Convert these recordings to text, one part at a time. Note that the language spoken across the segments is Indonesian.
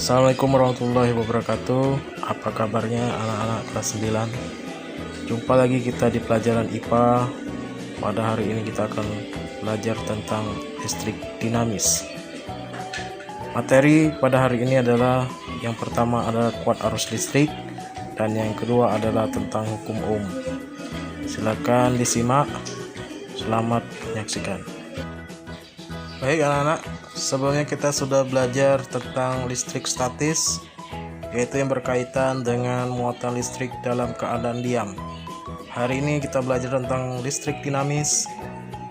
Assalamualaikum warahmatullahi wabarakatuh. Apa kabarnya anak-anak kelas 9? Jumpa lagi kita di pelajaran IPA. Pada hari ini kita akan belajar tentang listrik dinamis. Materi pada hari ini adalah yang pertama adalah kuat arus listrik, dan yang kedua adalah tentang hukum Ohm. Silakan disimak. Selamat menyaksikan. Baik anak-anak, sebelumnya kita sudah belajar tentang listrik statis, yaitu yang berkaitan dengan muatan listrik dalam keadaan diam. Hari ini kita belajar tentang listrik dinamis,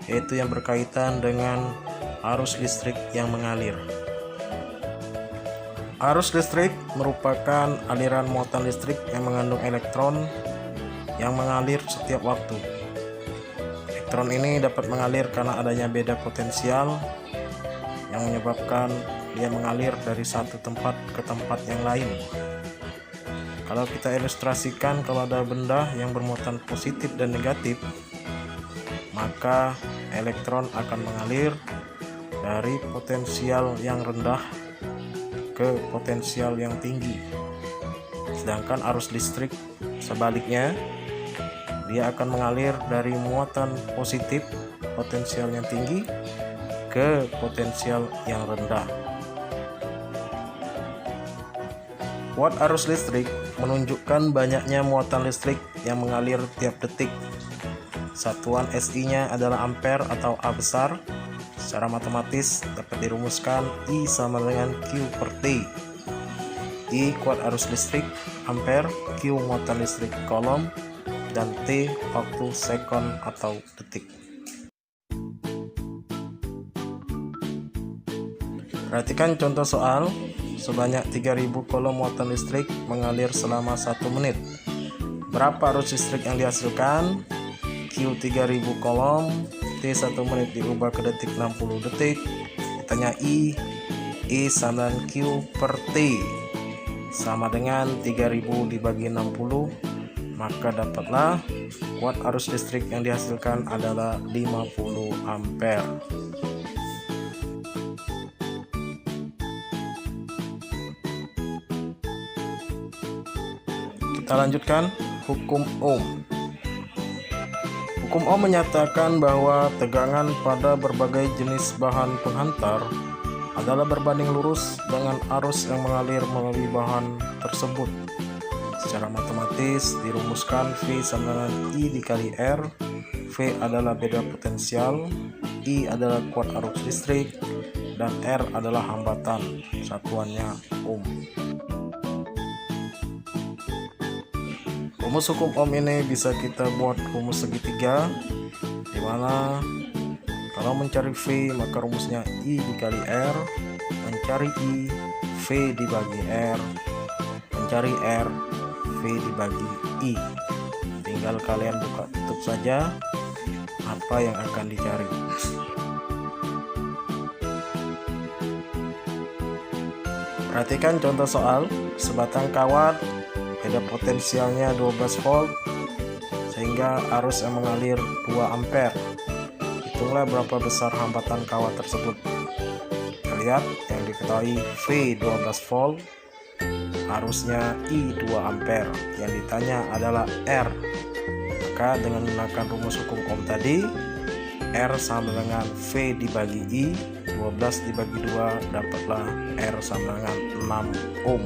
yaitu yang berkaitan dengan arus listrik yang mengalir. Arus listrik merupakan aliran muatan listrik yang mengandung elektron yang mengalir setiap waktu. Elektron ini dapat mengalir karena adanya beda potensial yang menyebabkan dia mengalir dari satu tempat ke tempat yang lain. Kalau kita ilustrasikan, kalau ada benda yang bermuatan positif dan negatif, maka elektron akan mengalir dari potensial yang rendah ke potensial yang tinggi. Sedangkan arus listrik sebaliknya, dia akan mengalir dari muatan positif potensial yang tinggi ke potensial yang rendah. Watt arus listrik menunjukkan banyaknya muatan listrik yang mengalir tiap detik. Satuan SI-nya adalah ampere atau A besar. Secara matematis dapat dirumuskan I sama dengan Q per T. I kuat arus listrik ampere, Q muatan listrik kolom, dan T waktu sekon atau detik. Perhatikan contoh soal. Sebanyak 3000 kolom muatan listrik mengalir selama 1 menit. Berapa arus listrik yang dihasilkan? Q 3000 kolom, T 1 menit diubah ke detik 60 detik. Ditanya I sama Q per T sama dengan 3000 dibagi 60, maka dapatlah kuat arus listrik yang dihasilkan adalah 50 ampere. Kita lanjutkan hukum Ohm. Hukum Ohm menyatakan bahwa tegangan pada berbagai jenis bahan penghantar adalah berbanding lurus dengan arus yang mengalir melalui bahan tersebut. Secara matematis dirumuskan V sama dengan I dikali R. V adalah beda potensial, I adalah kuat arus listrik, dan R adalah hambatan. Satuannya Ohm. Rumus hukum Ohm ini bisa kita buat rumus segitiga, di mana kalau mencari V maka rumusnya I dikali R, mencari I V dibagi R, mencari R V dibagi I. Tinggal kalian buka tutup saja apa yang akan dicari. Perhatikan contoh soal. Sebatang kawat, beda potensialnya 12 volt, sehingga arus yang mengalir 2 ampere. Hitunglah berapa besar hambatan kawat tersebut. Kita lihat yang diketahui V 12 volt, arusnya I 2 ampere. Yang ditanya adalah R. Maka dengan menggunakan rumus hukum Ohm tadi, R sama dengan V dibagi I, 12 dibagi 2, dapatlah R sama dengan 6 Ohm.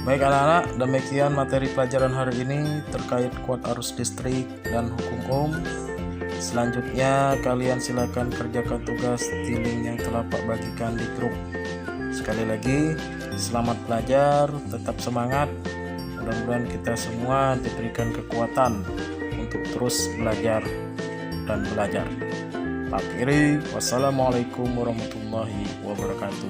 Baik anak-anak, demikian materi pelajaran hari ini terkait kuat arus listrik dan hukum Ohm. Selanjutnya kalian silakan kerjakan tugas di link yang telah Pak bagikan di grup. Sekali lagi, selamat belajar, tetap semangat. Mudah-mudahan kita semua diberikan kekuatan untuk terus belajar dan belajar. Akhiri, wassalamualaikum warahmatullahi wabarakatuh.